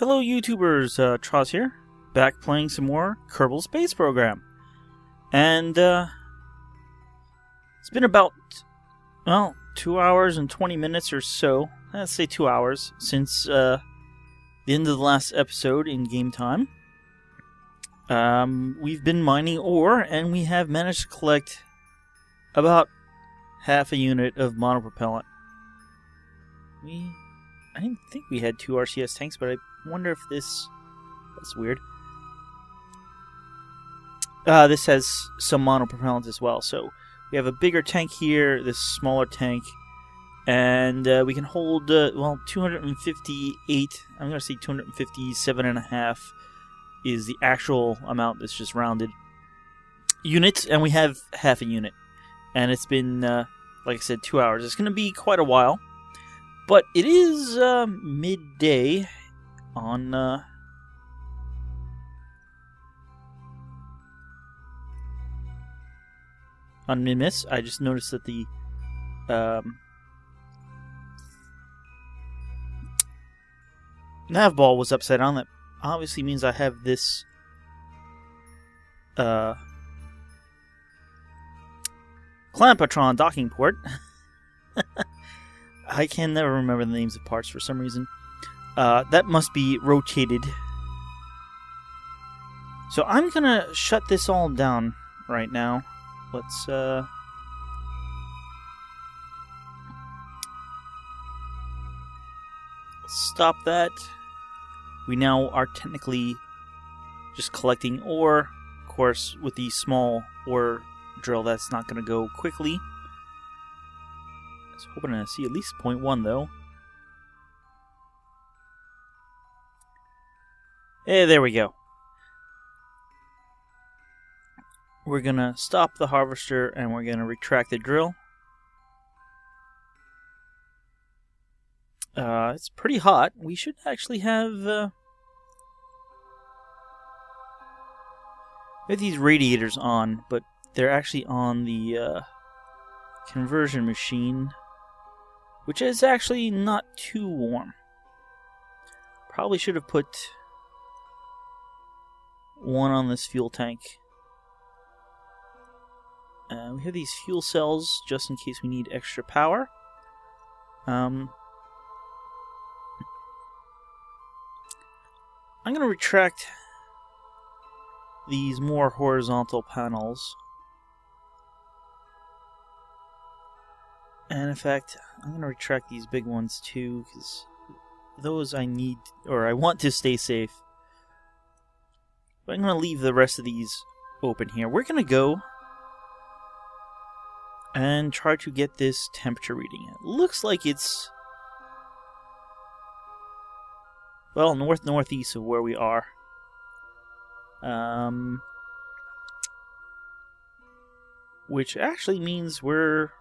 Hello YouTubers, Troz here, back playing some more Kerbal Space Program. And, it's been about, 2 hours and 20 minutes or so, let's say 2 hours, since, the end of the last episode in game time. We've been mining ore, and we have managed to collect about half a unit of monopropellant. I didn't think we had 2 RCS tanks, but I wonder if that's weird. This has some monopropellant as well. So we have a bigger tank here, this smaller tank, and we can hold, 258, I'm going to say 257.5 is the actual amount that's just rounded units, and we have half a unit. And it's been, like I said, 2 hours. It's going to be quite a while. But it is midday on Minmus. I just noticed that the nav ball was upside down. That obviously means I have this Clampatron docking port. I can never remember the names of parts for some reason. That must be rotated. So I'm gonna shut this all down right now. Let's stop that. We now are technically just collecting ore. Of course, with the small ore drill, that's not gonna go quickly. I was hoping to see at least 0.1 though. Hey, there we go. We're gonna stop the harvester and we're gonna retract the drill. It's pretty hot. We should actually have we have these radiators on, but they're actually on the conversion machine, which is actually not too warm. Probably should have put one on this fuel tank. We have these fuel cells just in case we need extra power. I'm going to retract these more horizontal panels. And in fact, I'm going to retract these big ones too, because those I need, or I want to stay safe. But I'm going to leave the rest of these open here. We're going to go and try to get this temperature reading. It looks like it's, well, northeast of where we are. Which actually means we're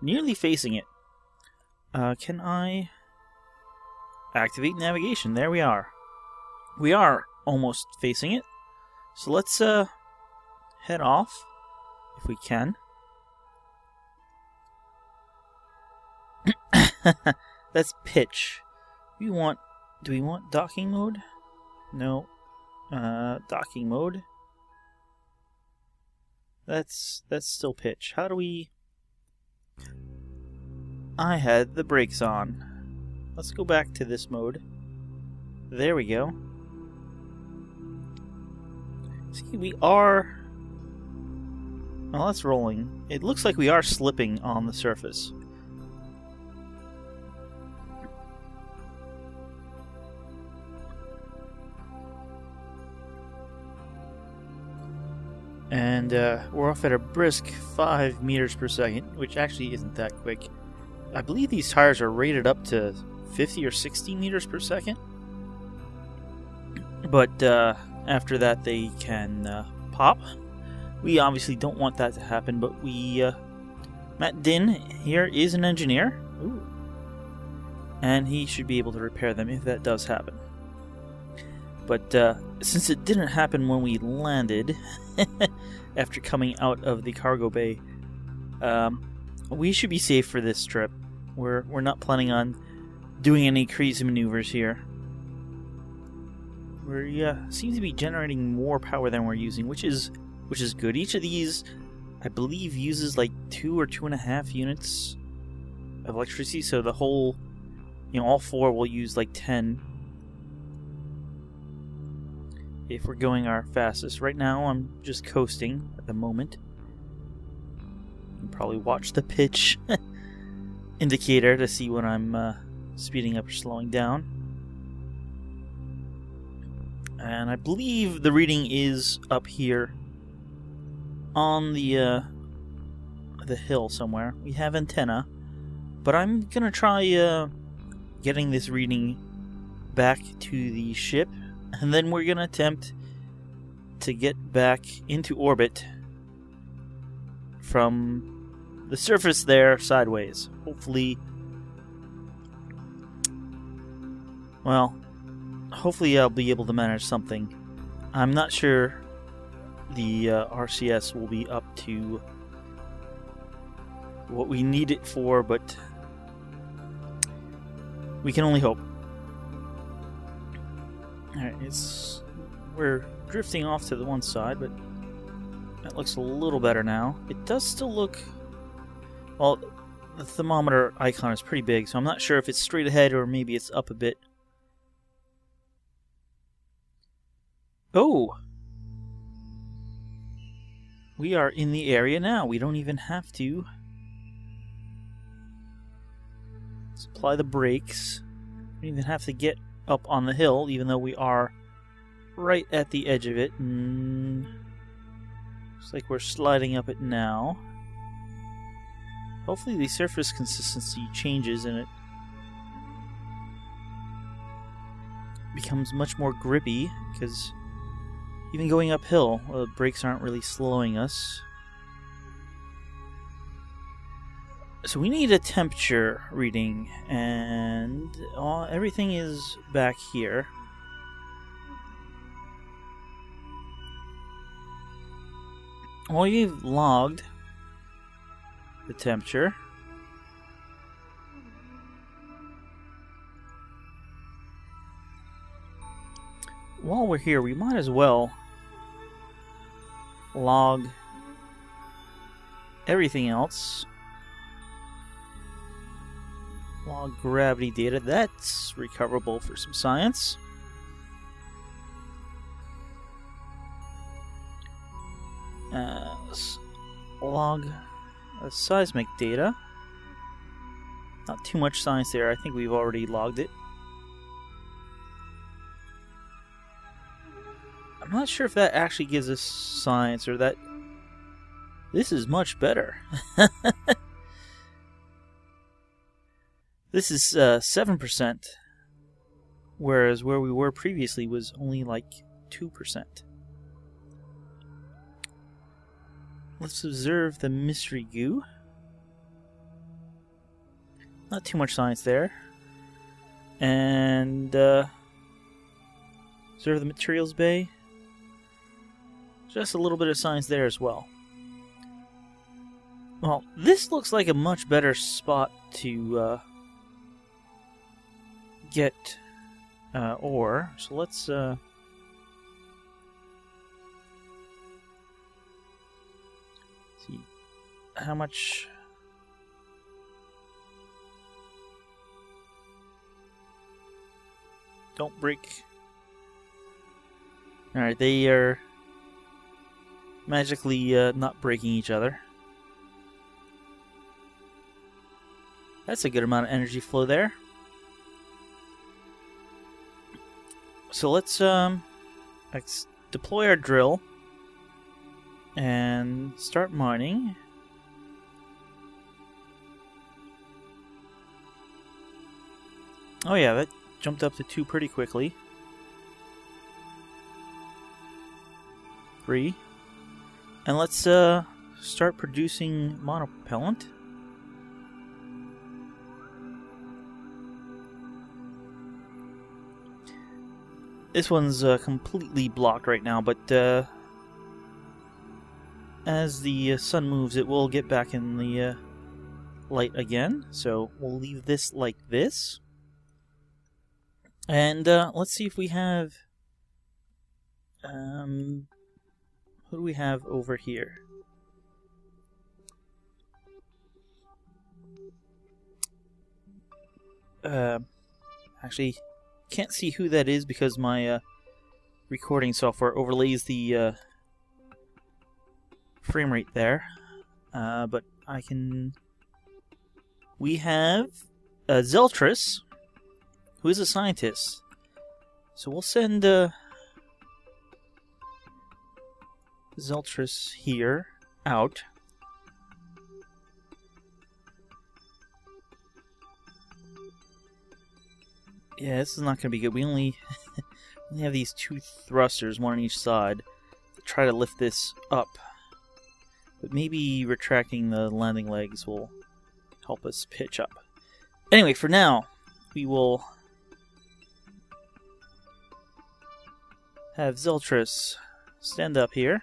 nearly facing it. Can I activate navigation? There we are. We are almost facing it. So let's head off if we can. That's pitch. Do we want docking mode? No. Docking mode. That's still pitch. How do we... I had the brakes on. Let's go back to this mode. There we go. See, we are... Well, that's rolling. It looks like we are slipping on the surface. And we're off at a brisk 5 meters per second, which actually isn't that quick. I believe these tires are rated up to 50 or 60 meters per second. But after that they can pop. We obviously don't want that to happen, but we... Matt Din here is an engineer. Ooh. And he should be able to repair them if that does happen. But since it didn't happen when we landed, after coming out of the cargo bay, we should be safe for this trip. We're not planning on doing any crazy maneuvers here. We seem to be generating more power than we're using, which is good. Each of these, I believe, uses like 2 or 2.5 units of electricity, so the whole, all 4 will use like 10 if we're going our fastest. Right now, I'm just coasting at the moment. You can probably watch the pitch indicator to see when I'm speeding up or slowing down. And I believe the reading is up here on the hill somewhere. We have antenna, but I'm gonna try getting this reading back to the ship, and then we're gonna attempt to get back into orbit from the surface there sideways. Hopefully I'll be able to manage something. I'm not sure the RCS will be up to what we need it for, but we can only hope. Alright, we're drifting off to the one side, but that looks a little better now. It does still look... Well, the thermometer icon is pretty big, so I'm not sure if it's straight ahead or maybe it's up a bit. Oh! We are in the area now. We don't even have to apply the brakes. We don't even have to get up on the hill, even though we are right at the edge of it. Looks like we're sliding up it now. Hopefully the surface consistency changes and it becomes much more grippy, because even going uphill, the brakes aren't really slowing us. So we need a temperature reading, and everything is back here. Well, we've logged the temperature. While we're here, we might as well log everything else. Log gravity data. That's recoverable for some science. Log seismic data. Not too much science there. I think we've already logged it. I'm not sure if that actually gives us science or that... This is much better. This is 7%, whereas where we were previously was only like 2%. Let's observe the mystery goo. Not too much science there. And observe the materials bay. Just a little bit of science there as well. Well, this looks like a much better spot to get ore. So let's see how much. Don't break. Alright, they are magically not breaking each other. That's a good amount of energy flow there. So let's deploy our drill and start mining. Oh yeah, that jumped up to 2 pretty quickly. 3. And let's start producing monopropellant. This one's completely blocked right now, but as the sun moves, it will get back in the light again. So we'll leave this like this. And let's see if we have Who do we have over here? Actually, can't see who that is because my recording software overlays the frame rate there. But I can... We have Zeltris, who is a scientist. So we'll send Zeltris here out. Yeah, this is not going to be good. We only have these two thrusters, one on each side, to try to lift this up. But maybe retracting the landing legs will help us pitch up. Anyway, for now, we will have Zeltris stand up here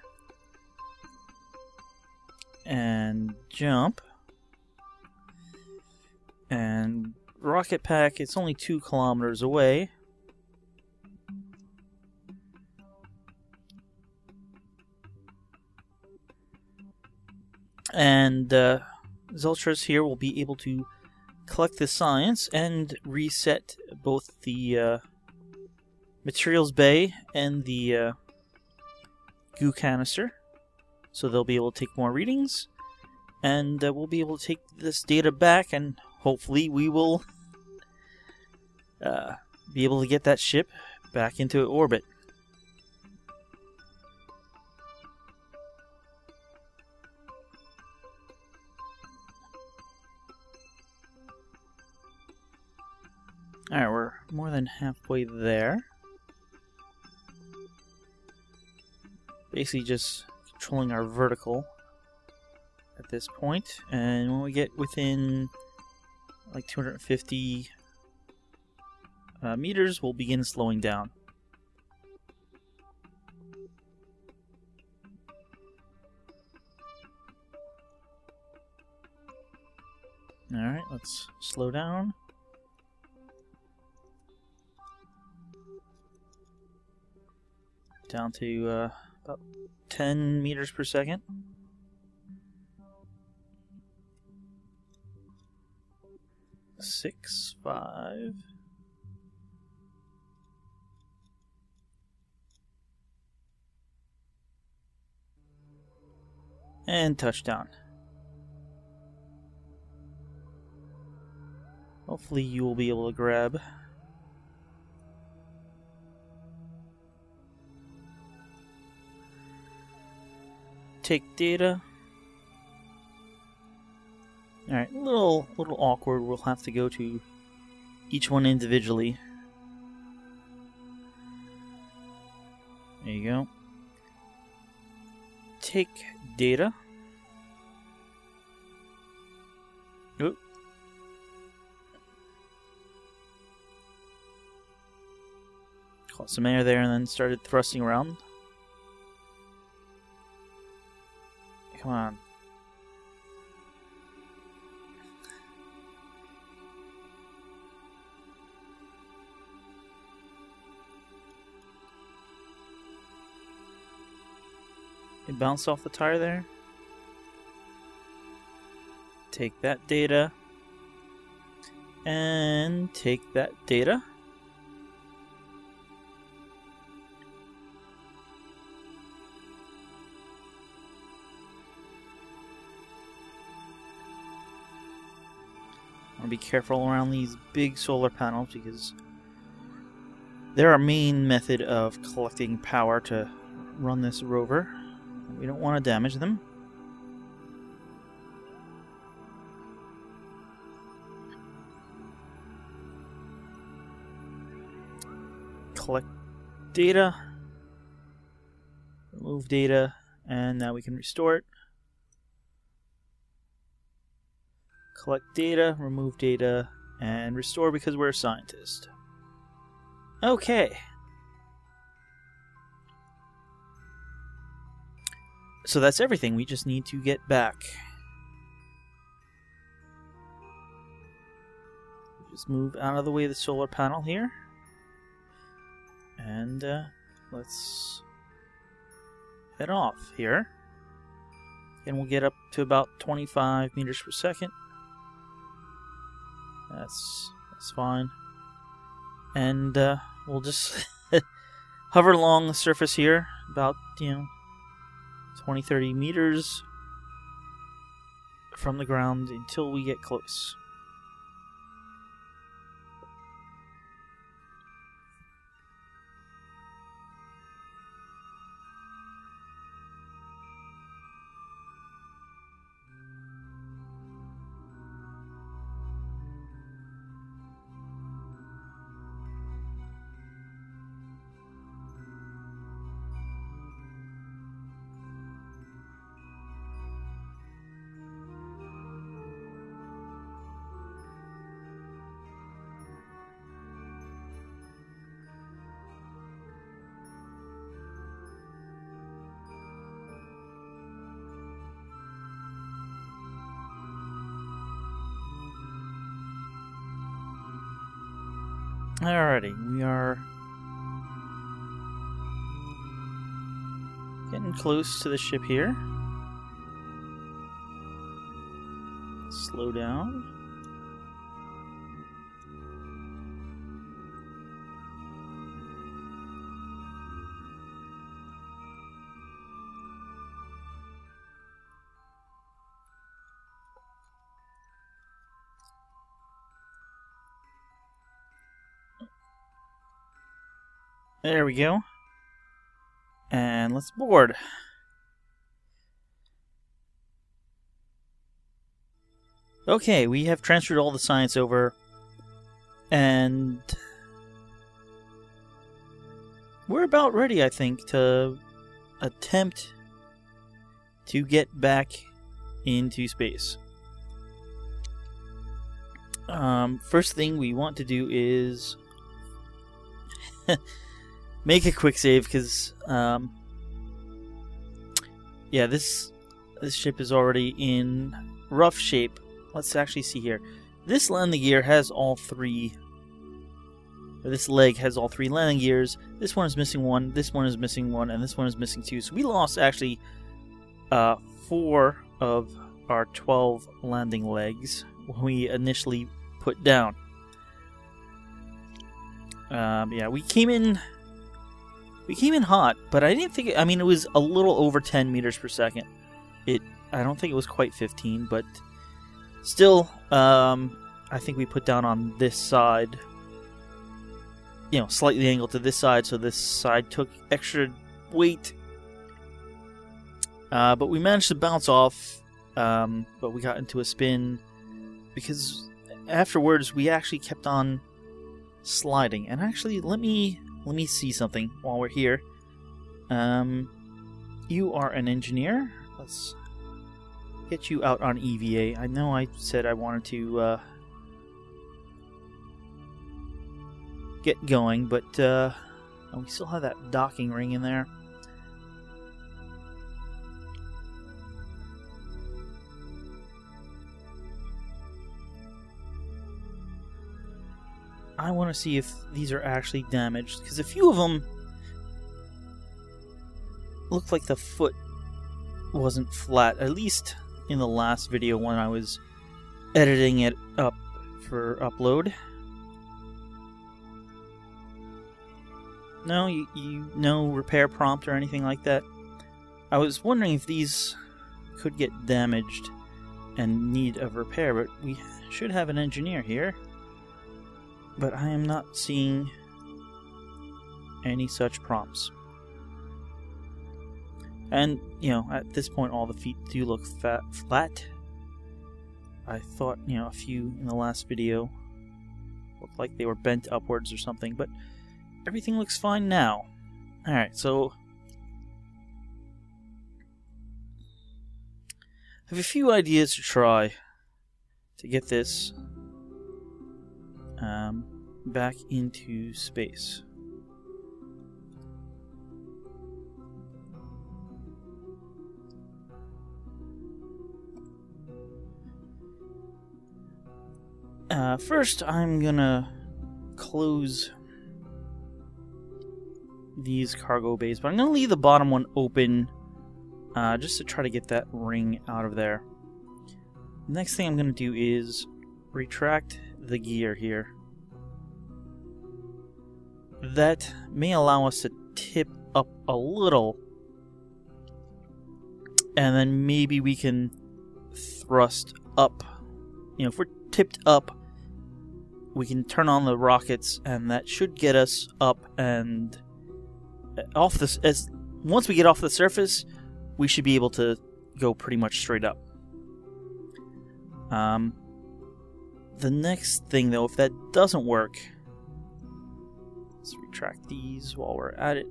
and jump. And rocket pack, it's only 2 kilometers away. And Zeltris here will be able to collect the science and reset both the materials bay and the goo canister. So they'll be able to take more readings. And we'll be able to take this data back, and hopefully we will be able to get that ship back into orbit. Alright, we're more than halfway there. Basically just controlling our vertical at this point, and when we get within like 250 meters, we'll begin slowing down. Alright, let's slow down. Down to about 10 meters per second. Six, 5. And touchdown. Hopefully you will be able to grab. Take data. Alright, a little awkward. We'll have to go to each one individually. There you go. Take data. Oop. Caught some air there and then started thrusting around. Come on. It bounced off the tire there. Take that data. And take that data. Be careful around these big solar panels because they're our main method of collecting power to run this rover. We don't want to damage them. Collect data, remove data, and now we can restore it. Collect data, remove data, and restore because we're a scientist. Okay. So that's everything. We just need to get back. Just move out of the way of the solar panel here. And let's head off here. And we'll get up to about 25 meters per second. That's fine. And we'll just hover along the surface here, about 20-30 meters from the ground until we get close. Alrighty, we are getting close to the ship here. Slow down. There we go. And let's board. Okay, we have transferred all the science over. And we're about ready, I think, to attempt to get back into space. First thing we want to do is make a quick save, because yeah, this ship is already in rough shape. Let's actually see here. This landing gear has all three, or this leg has all three landing gears. This one is missing one, this one is missing one, and this one is missing two. So we lost actually 4 of our 12 landing legs when we initially put down. Yeah, we came in hot, but I didn't think. I mean, it was a little over 10 meters per second. I don't think it was quite 15, but still, I think we put down on this side. Slightly angled to this side, so this side took extra weight. But we managed to bounce off. But we got into a spin because afterwards we actually kept on sliding. And actually, let me see something while we're here. You are an engineer. Let's get you out on EVA. I know I said I wanted to get going, but we still have that docking ring in there. I want to see if these are actually damaged, because a few of them looked like the foot wasn't flat, at least in the last video when I was editing it up for upload. No, no repair prompt or anything like that. I was wondering if these could get damaged and need a repair, but we should have an engineer here. But I am not seeing any such prompts. And, at this point all the feet do look flat. I thought, a few in the last video looked like they were bent upwards or something, but everything looks fine now. Alright, so I have a few ideas to try to get this back into space. First, I'm gonna close these cargo bays, but I'm gonna leave the bottom one open just to try to get that ring out of there. Next thing I'm going to do is retract the gear here. That may allow us to tip up a little, and then maybe we can thrust up. You know, if we're tipped up, we can turn on the rockets, and that should get us up and off this. Once we get off the surface, we should be able to go pretty much straight up. The next thing, though, if that doesn't work, let's retract these while we're at it.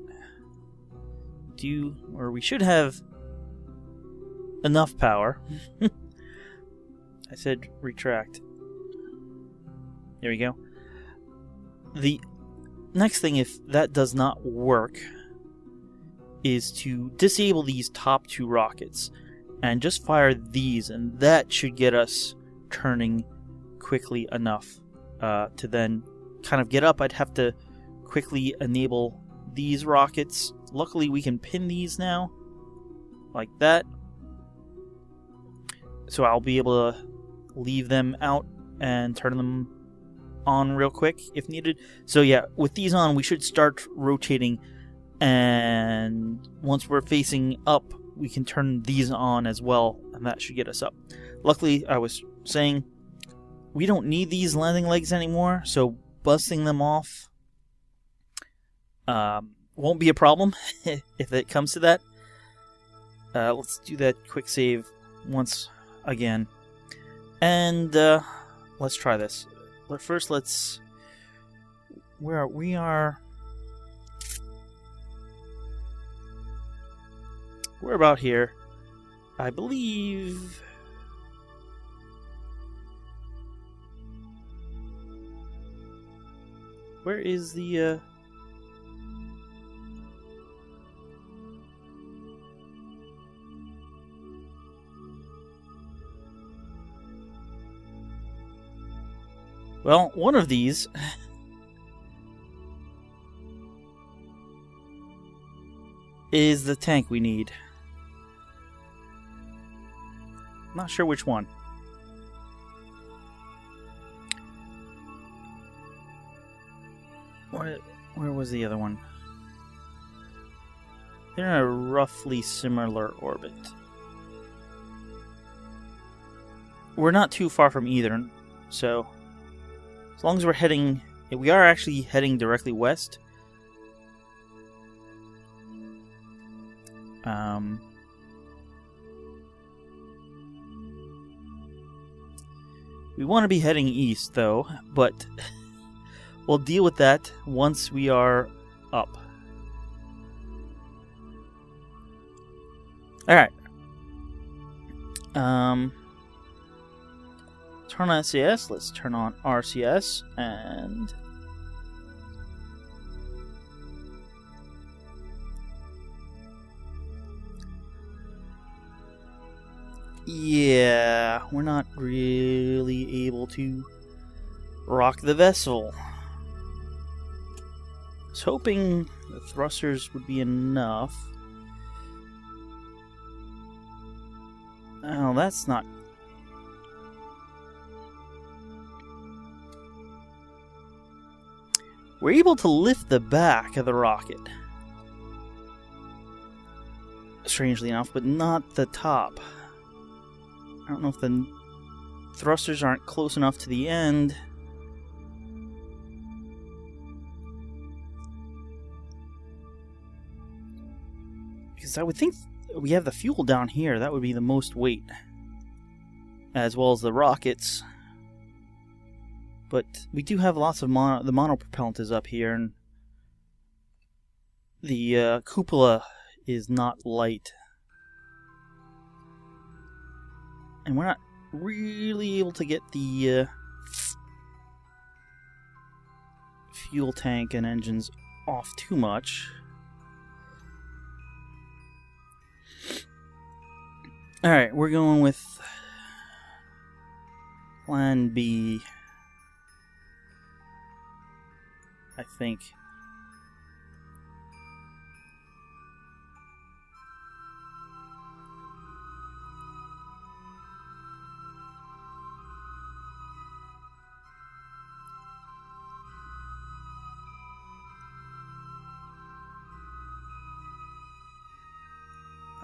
We should have enough power. I said retract. There we go. The next thing, if that does not work, is to disable these top two rockets and just fire these, and that should get us turning quickly enough to then kind of get up. I'd have to quickly enable these rockets. Luckily, we can pin these now, like that. So I'll be able to leave them out and turn them on real quick if needed. So yeah, with these on, we should start rotating, and once we're facing up, we can turn these on as well, and that should get us up. Luckily, I was saying, we don't need these landing legs anymore, so busting them off won't be a problem if it comes to that. Let's do that quick save once again, and let's try this. But first, we're about here, I believe. Where is the well, one of these is the tank we need. Not sure which one. Where was the other one? They're in a roughly similar orbit. We're not too far from either, so as long as we're heading... We are actually heading directly west. We want to be heading east, though, but we'll deal with that once we are up. Alright. Turn on SAS. Let's turn on RCS, and yeah, we're not really able to rock the vessel. I was hoping the thrusters would be enough. Oh, that's not... We're able to lift the back of the rocket, strangely enough, but not the top. I don't know if the thrusters aren't close enough to the end. Because I would think we have the fuel down here. That would be the most weight, as well as the rockets. But we do have lots of the monopropellant is up here, and the cupola is not light. And we're not really able to get the fuel tank and engines off too much. Alright, we're going with Plan B, I think.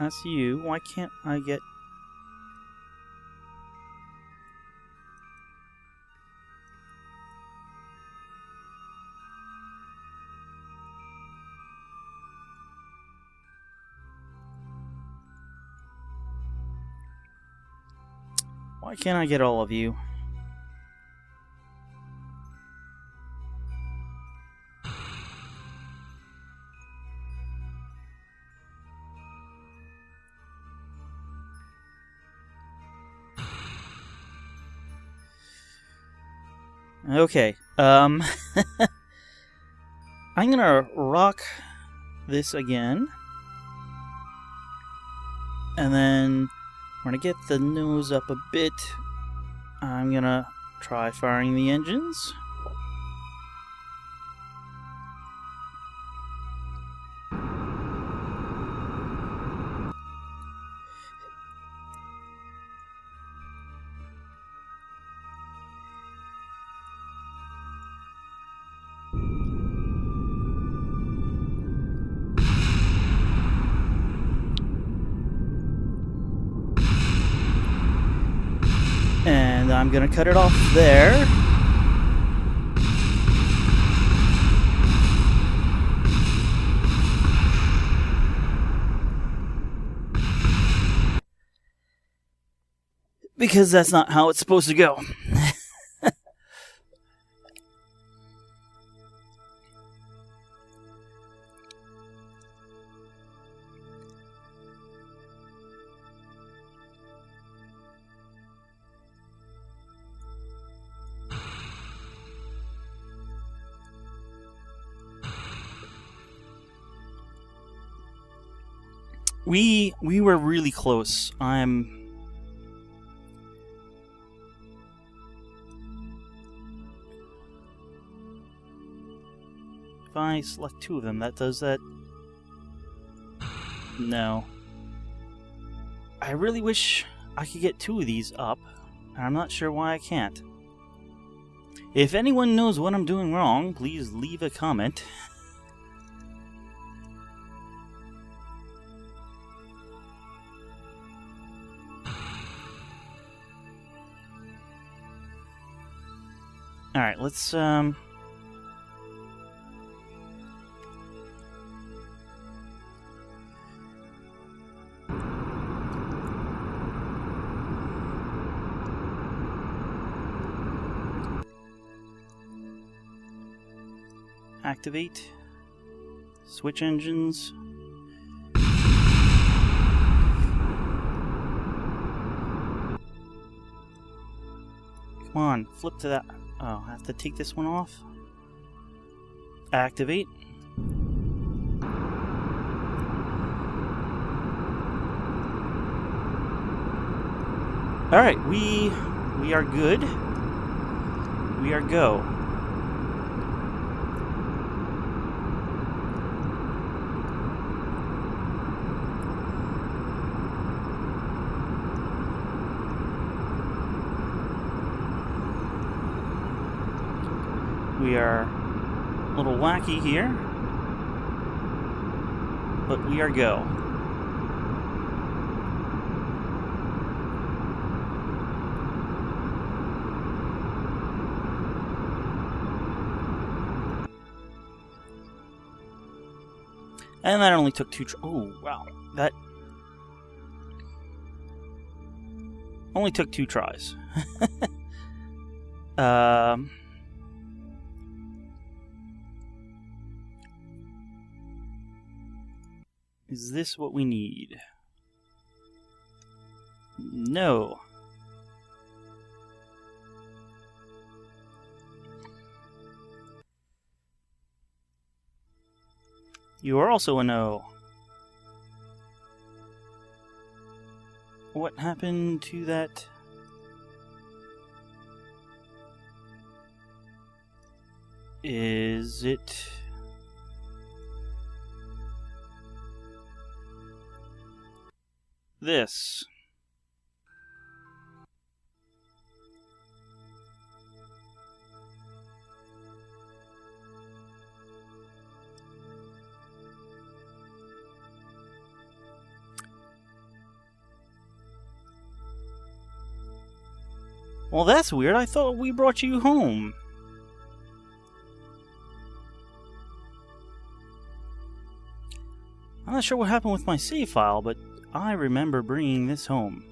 That's you. Why can't I get... Why can't I get all of you? Okay, I'm gonna rock this again. And then we're gonna get the nose up a bit. I'm gonna try firing the engines. And I'm gonna cut it off there. Because that's not how it's supposed to go. We were really close. If I select two of them, that does that? No. I really wish I could get two of these up, and I'm not sure why I can't. If anyone knows what I'm doing wrong, please leave a comment. Alright, let's, activate. Switch engines. Come on, flip to that. Oh, I have to take this one off. Activate. Alright, we are good. We are go. We are a little wacky here, but we are go. And that only took oh, wow. That only took 2 tries. Is this what we need? No. You are also a no. What happened to that? Is it... this? Well, that's weird. I thought we brought you home. I'm not sure what happened with my save file, but I remember bringing this home.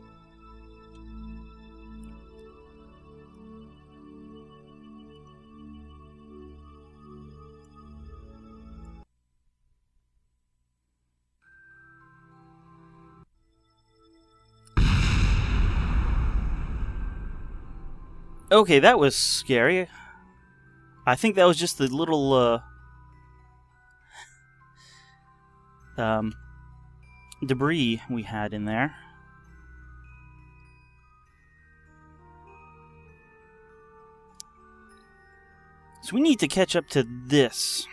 Okay, that was scary. I think that was just the little debris we had in there. So we need to catch up to this.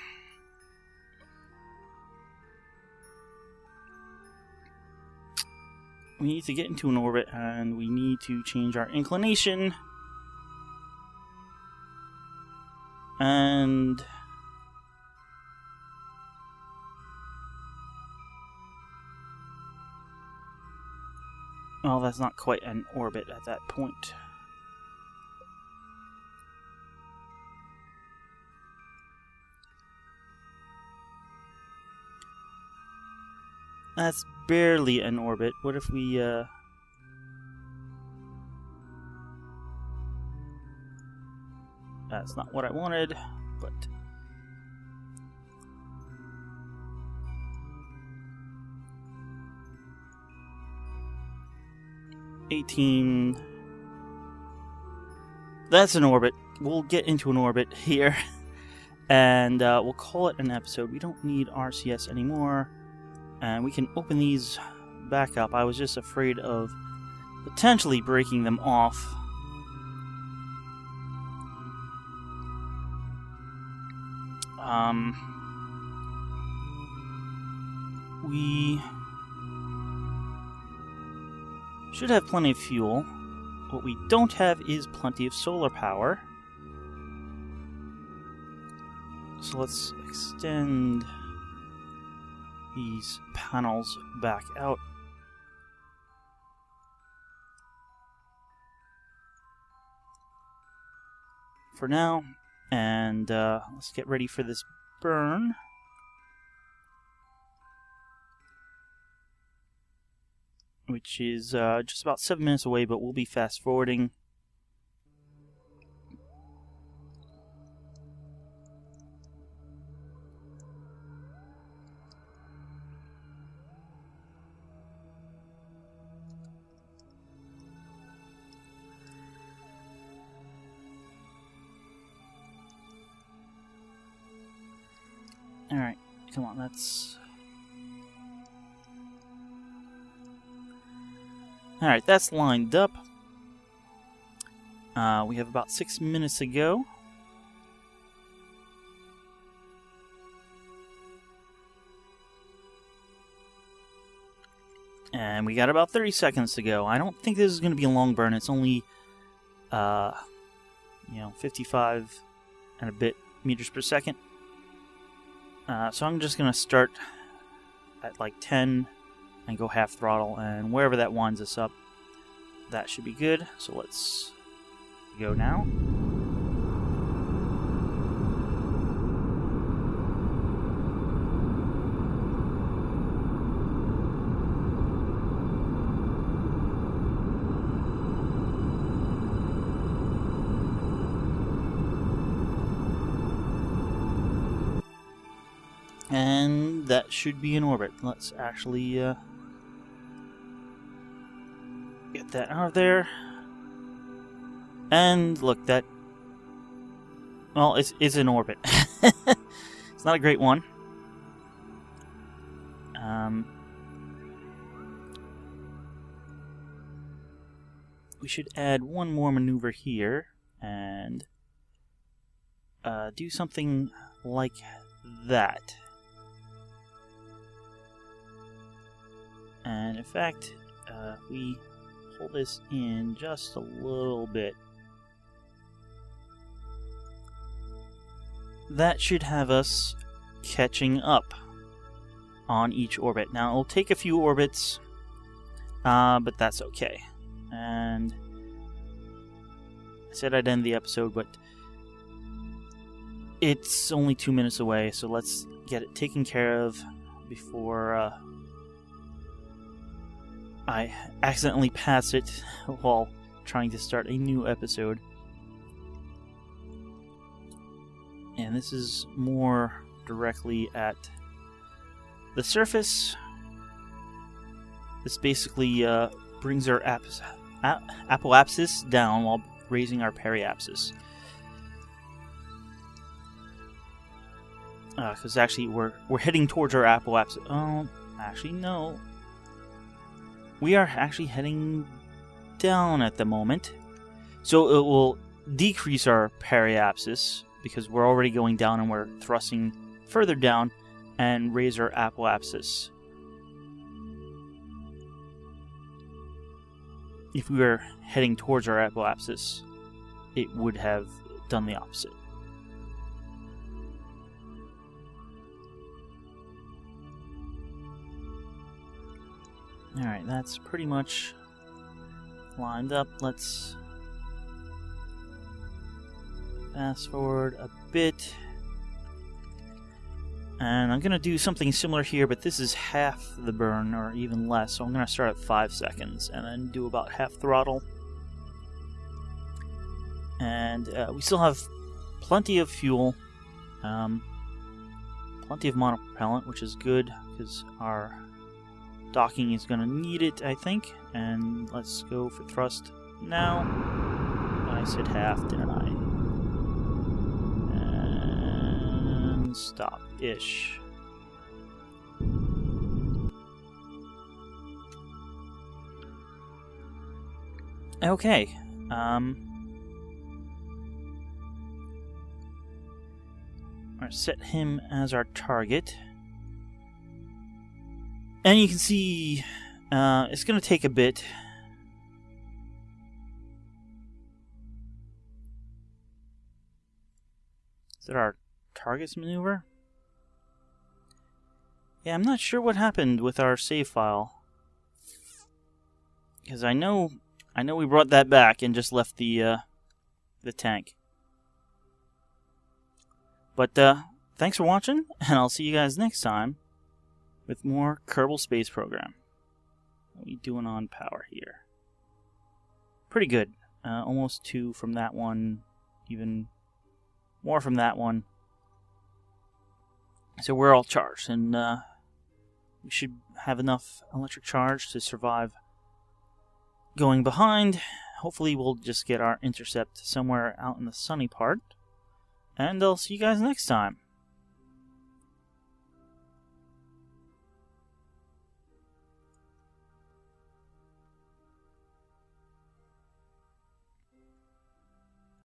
We need to get into an orbit, and we need to change our inclination. And well, that's not quite an orbit at that point. That's barely an orbit. What if we that's not what I wanted, but... $18... That's an orbit. We'll get into an orbit here, and we'll call it an episode. We don't need RCS anymore, and we can open these back up. I was just afraid of potentially breaking them off. We should have plenty of fuel. What we don't have is plenty of solar power. So let's extend these panels back out. For now, and let's get ready for this burn. Which is just about 7 minutes away, but we'll be fast forwarding. Alright, come on, that's... Alright, that's lined up. We have about 6 minutes to go. And we got about 30 seconds to go. I don't think this is going to be a long burn. It's only, 55 and a bit meters per second. So I'm just going to start at like 10 and go half throttle, and wherever that winds us up, that should be good. So let's go now. And that should be in orbit. Let's actually get that out of there. And look, that... Well, it's in orbit. It's not a great one. We should add one more maneuver here and do something like that. And in fact, we pull this in just a little bit. That should have us catching up on each orbit. Now, it'll take a few orbits, but that's okay. And said I'd end the episode, but it's only 2 minutes away, so let's get it taken care of before I accidentally pass it while trying to start a new episode. And this is more directly at the surface. This basically brings our apoapsis down while raising our periapsis. Because actually we're heading towards our apoapsis. Oh, actually no. We are actually heading down at the moment. So it will decrease our periapsis because we're already going down and we're thrusting further down, and raise our apoapsis. If we were heading towards our apoapsis, it would have done the opposite. Alright, that's pretty much lined up. Let's fast forward a bit. And I'm going to do something similar here, but this is half the burn, or even less. So I'm going to start at 5 seconds, and then do about half throttle. And we still have plenty of fuel. Plenty of monopropellant, which is good, because our docking is going to need it, I think. And let's go for thrust now. I said half, didn't I? And stop-ish. Okay. I'll set him as our target. And you can see it's going to take a bit. Is that our target's maneuver? Yeah, I'm not sure what happened with our save file. Because I know we brought that back and just left the tank. But thanks for watching, and I'll see you guys next time with more Kerbal Space Program. What are we doing on power here? Pretty good. Almost 2 from that one, even more from that one. So we're all charged, and we should have enough electric charge to survive going behind. Hopefully we'll just get our intercept somewhere out in the sunny part. And I'll see you guys next time.